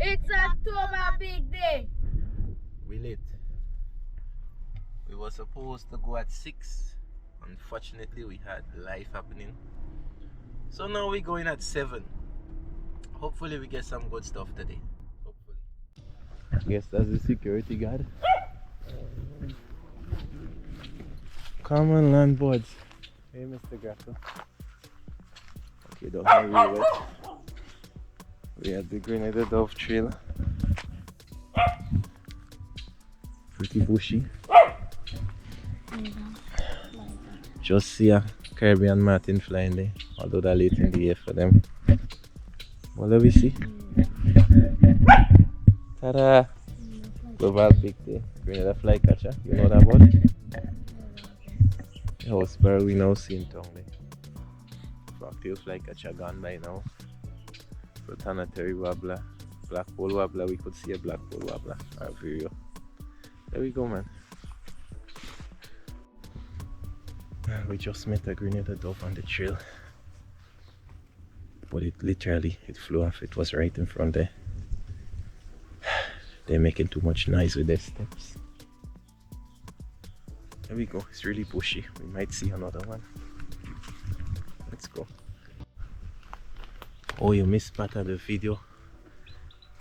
It's October big day. We late. We were supposed to go at 6. Unfortunately, we had life happening. So now we're going at 7. Hopefully we get some good stuff today. Hopefully. Yes, that's the security guard. Come on, landboards. Hey, Mr. Grackle. Okay, don't hurry yet. We at the Grenada Dove Trail. Pretty bushy. Just see a Caribbean martin flying there, although they're late in the year for them. What do we see? Ta-da! Global big day. Grenada flycatcher. You know that word? The house sparrow we now see in town there. Black-tailed flycatcher gone by now. Protonatory warbler. Black-pole warbler. We could see a black-pole warbler. Our video. There we go, man. We just met a Grenada dove on the trail, but it flew off. It was right in front there. They're making too much noise with their steps. There we go. It's really bushy. We might see another one. Let's go. Oh, you missed part of the video.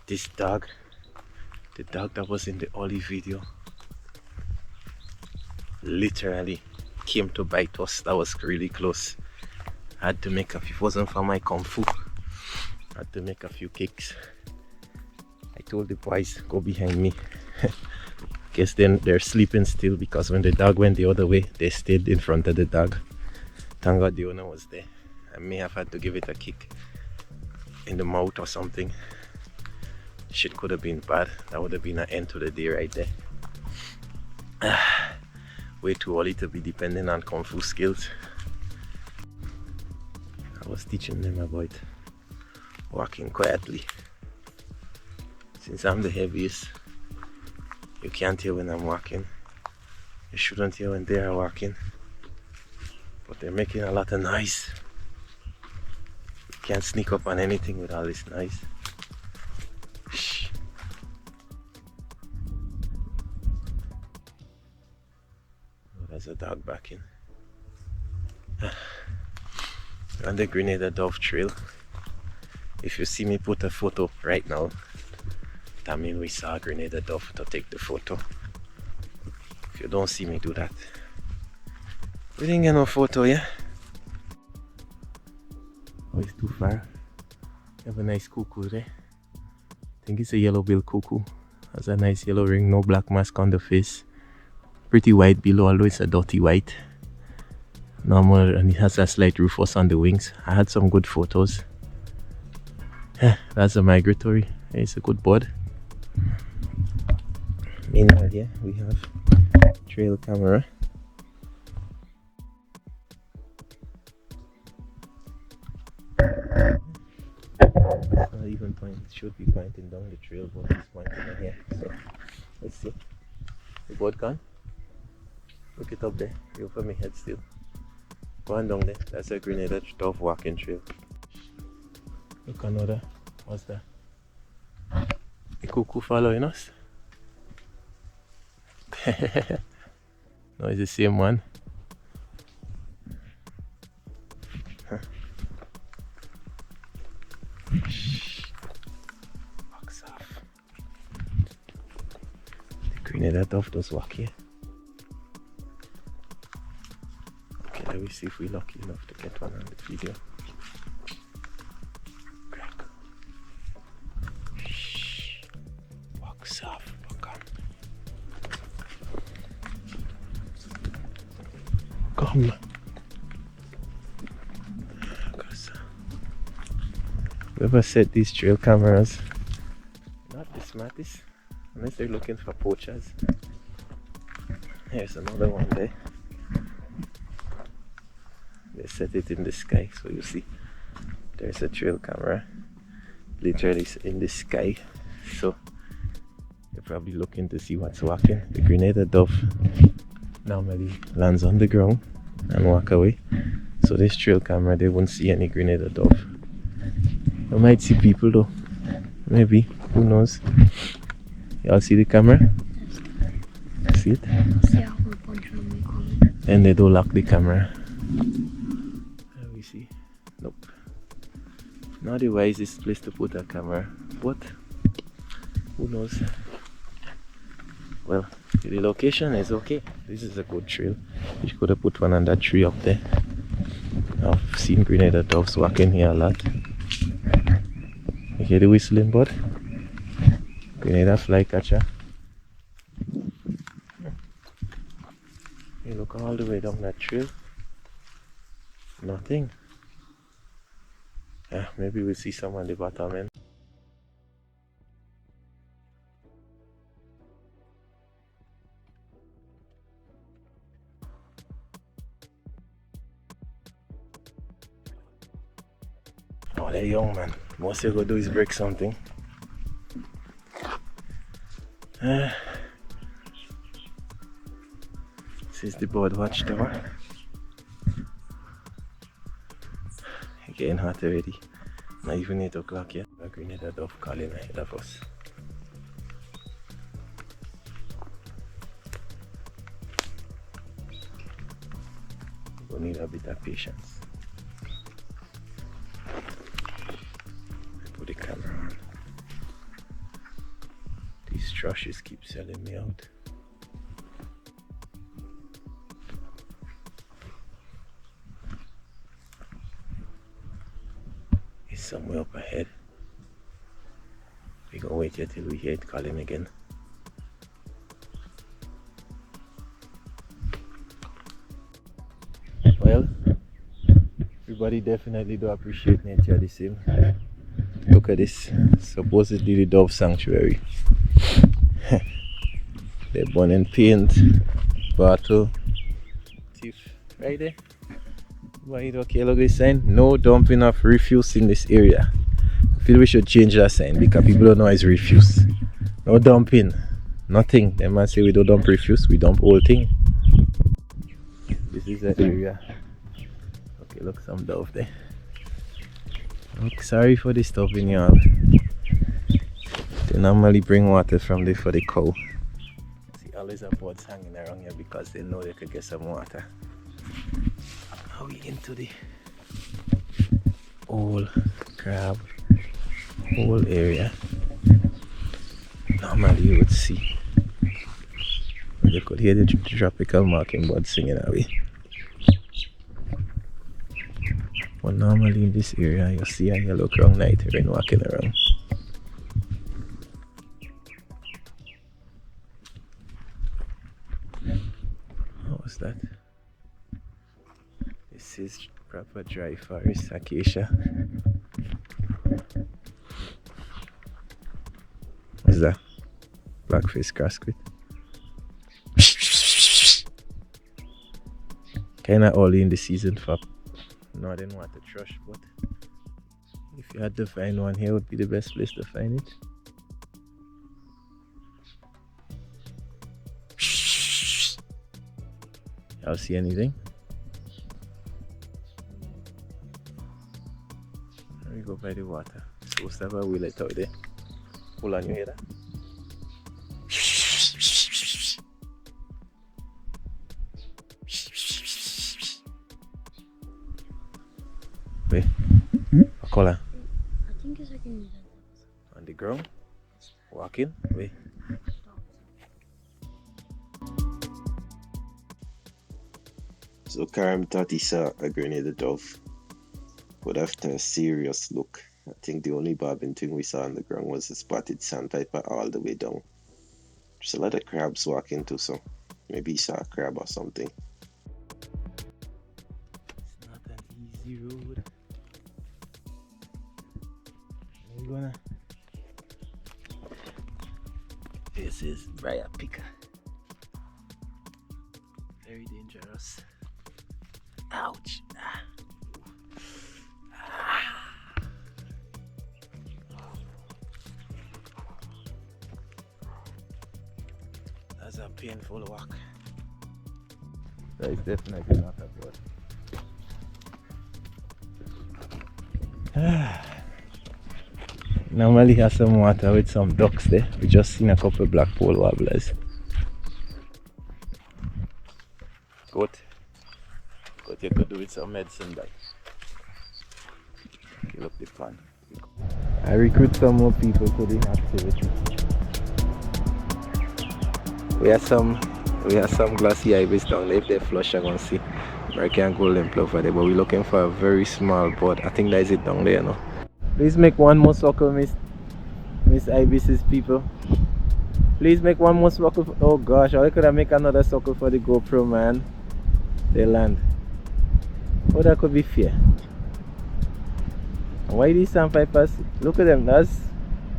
This dog, the dog that was in the olive video, literally came to bite us. That was really close. I had to make if it wasn't for my kung fu, I had to make a few kicks. I told the boys, go behind me. Guess then they're sleeping still, because when the dog went the other way, they stayed in front of the dog. Thank God the owner was there. I may have had to give it a kick in the mouth or something. Shit could have been bad. That would have been an end to the day right there. Way too early to be depending on kung fu skills. I was teaching them about walking quietly. Since I'm the heaviest, you can't hear when I'm walking. You shouldn't hear when they are walking. But they're making a lot of noise. You can't sneak up on anything with all this noise. Shh. There's a dog backing. On the Grenada Dove Trail. If you see me put a photo right now, that means we saw a Grenada Dove to take the photo. If you don't see me do that, we didn't get no photo, yeah? Oh, it's too far. You have a nice cuckoo there. I think it's a yellow-billed cuckoo. Has a nice yellow ring, no black mask on the face. Pretty white below, although it's a dirty white. Normal, and it has a slight rufous on the wings. I had some good photos. That's a migratory. It's a good bird. Meanwhile, here we have trail camera. It's not even pointing. It should be pointing down the trail, but it's pointing in here. So let's see. The bird gone. Look it up there. You open my head still. Go on down there. That's a Grenada Dove walking trail. Look another. What's that? The cuckoo following us? No, it's the same one. Huh. Shh. Box off. The Grenada Dove does walk here. Let me see if we're lucky enough to get one on the video. Crack. Shh. Walk soft, come. Come. Whoever set these trail cameras, not the smartest, unless they're looking for poachers. Here's another one there. They set it in the sky, so you see there's a trail camera literally in the sky, so you're probably looking to see what's walking. The Grenada Dove normally lands on the ground and walk away, so this trail camera, they won't see any Grenada Dove. You might see people though, maybe. Who knows? Y'all see the camera? See it? See a whole bunch of them coming. And they don't lock the camera. Let me see. Nope. Not the wisest place to put a camera. But who knows? Well, the location is okay. This is a good trail. You could have put one on that tree up there. I've seen Grenada doves walking here a lot. You hear the whistling bird? Grenada flycatcher. You look all the way down that trail. Nothing. Yeah, maybe we'll see some on the bottom end. Oh, they're young, man. Most you go do is break something. This is the bird watchtower. It's getting hot already. Not even 8 o'clock yet. A Grenada dove calling ahead of us. We need a bit of patience. Put the camera on. These thrushes keep selling me out. It's somewhere up ahead. We're gonna wait here till we hear it calling again. Well, everybody definitely do appreciate nature the same. Look at this, supposedly the dove sanctuary. They're burning paint, bottle, thief, right there. Why okay, look at this sign, no dumping of refuse in this area. I feel we should change that sign because people don't know it's refuse. No dumping, nothing. They might say we don't dump refuse, we dump whole thing. This is the area. Okay, look, some dove there. Look, sorry for disturbing y'all. They normally bring water from there for the cow. See, always have birds hanging around here because they know they could get some water. Now we into the whole crab, whole area. Normally you would see. You could hear the tropical mockingbird singing away. But normally in this area you see a yellow crown night when walking around. What was that? This is proper dry forest, acacia. What's that? Blackface grassquit. Kinda early in the season for northern water thrush, but if you had to find one here, would be the best place to find it. Y'all see anything? Let me go by the water. Supposed to have a wheelet out there. Pull on, you hear that? Wait. A color? I think it's like in on the ground? Walking? Wait. So Karam thought he saw a Grenada dove, but after a serious look, I think the only bobbing thing we saw on the ground was a spotted sandpiper all the way down. There's a lot of crabs walking too, so maybe he saw a crab or something. It's not an easy road. We're gonna... This is briar picker. Very dangerous. Ouch! That's a painful walk. That is definitely not a bird. Normally has some water with some ducks there. We just seen a couple black pole warblers. Good. But you could do with some medicine bag. Fill up the pan. I recruit some more people to the activity. We have some glassy ibis down there. If they flush, I'm gonna see American golden plover there. But we're looking for a very small bird. I think that is it down there, no? Please make one more circle, Miss Ibis's people. Please make one more circle. Oh gosh, I could make another circle for the GoPro, man. They land. Oh, that could be fair. Why these sandpipers? Look at them. That's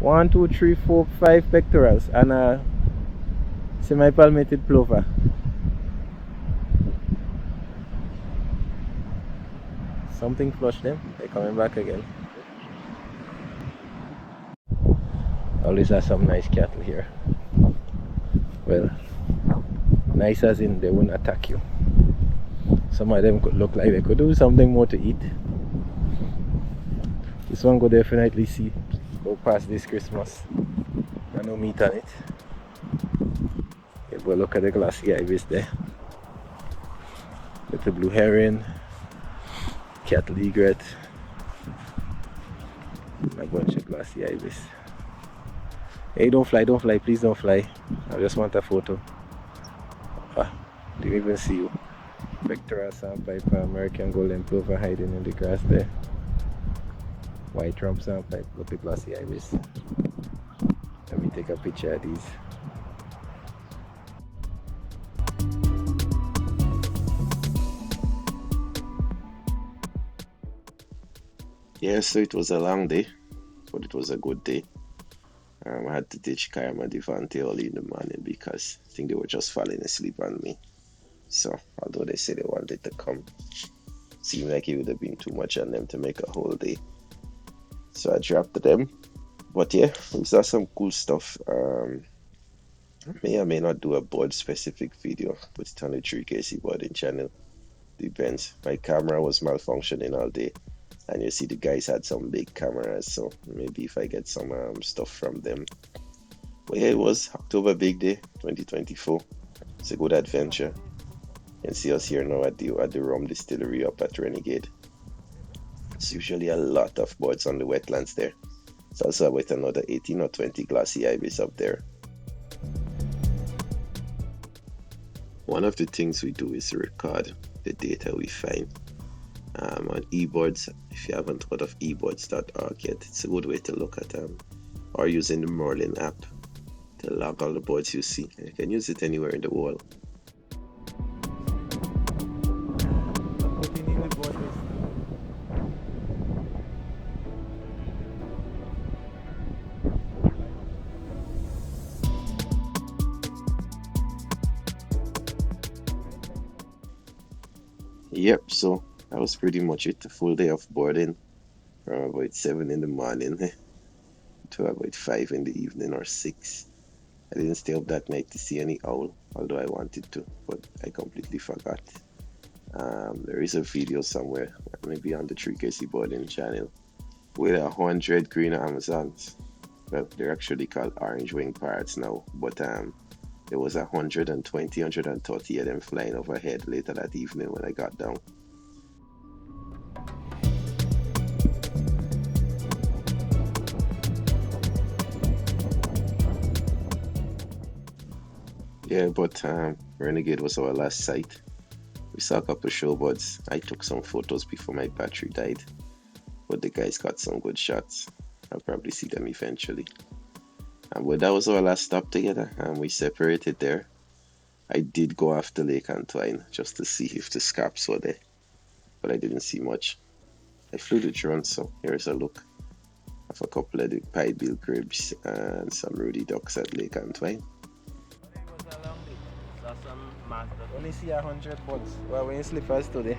1, 2, 3, 4, 5 pectorals and a semi-palmated plover. Something flushed them. They're coming back again. Always have some nice cattle here. Well, nice as in they won't attack you. Some of them could look like they could do something more to eat. This one could definitely go past this Christmas. I no meat on it. Okay, but look at the glassy ibis there. Little blue heron, cattle egret, a bunch of glassy ibis. Hey, don't fly, please don't fly. I just want a photo. Didn't even see you. Pectoral sandpiper, American golden plover hiding in the grass there. White rump sandpiper, look at glassy ibis. Let me take a picture of these. Yeah, so it was a long day, but it was a good day. I had to teach Kayam and Devante early in the morning because I think they were just falling asleep on me. So, although they said they wanted to come, seemed like it would have been too much on them to make a whole day. So I dropped them. But yeah, we saw some cool stuff. May or may not do a board specific video, but it's on the 3KC boarding channel. Depends. My camera was malfunctioning all day. And you see the guys had some big cameras, so maybe if I get some stuff from them. But yeah, it was October Big Day 2024. It's a good adventure. You can see us here now at the rum distillery up at Renegade. It's usually a lot of birds on the wetlands there. It's also about another 18 or 20 glassy ibis up there. One of the things we do is record the data we find. On eBirds. If you haven't heard of eBirds.org yet, it's a good way to look at or using the Merlin app to log all the birds you see. You can use it anywhere in the world. Yep, so that was pretty much it. A full day of boarding from about 7 in the morning to about 5 in the evening or 6. I didn't stay up that night to see any owl, although I wanted to, but I completely forgot. There is a video somewhere, maybe on the 3KC boarding channel, with 100 green Amazons. Well, they're actually called orange wing parrots now, but there was 120, 130 of them flying overhead later that evening when I got down. Yeah, but Renegade was our last site. We saw a couple of shorebirds. I took some photos before my battery died, but the guys got some good shots. I'll probably see them eventually. But that was our last stop together, and we separated there. I did go after Lake Antoine just to see if the scarps were there, but I didn't see much. I flew the drone, so here's a look of a couple of the pied-billed cribs and some ruddy ducks at Lake Antoine. Only see 100 birds. Well, we're in slippers today.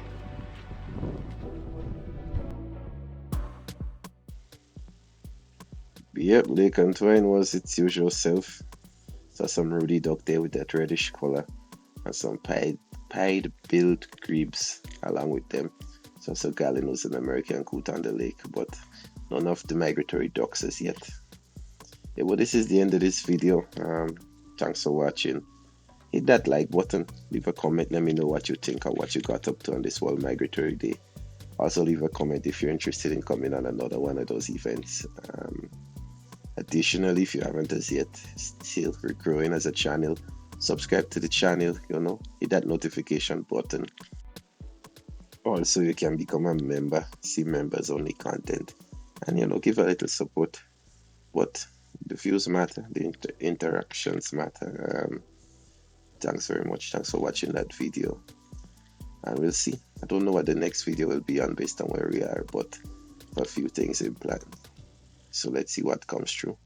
Yep, Lake Antoine was its usual self. Saw some ruddy duck there with that reddish color and some pied-billed grebes along with them. So gallinaws and American coot on the lake, but none of the migratory ducks as yet. Yeah, well, this is the end of this video. Thanks for watching. Hit that like button, leave a comment, let me know what you think or what you got up to on this World Migratory Day. Also leave a comment if you're interested in coming on another one of those events. Additionally, if you haven't as yet, still we're growing as a channel, subscribe to the channel, hit that notification button. Also, you can become a member, see members only content, and give a little support. But the views matter, the interactions matter. Thanks very much. Thanks for watching that video. And we'll see. I don't know what the next video will be on based on where we are, but a few things in plan. So let's see what comes through.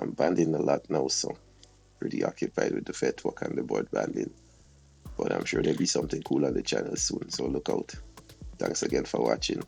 I'm banding a lot now, so pretty occupied with the vet work and the board banding. But I'm sure there'll be something cool on the channel soon, so look out. Thanks again for watching.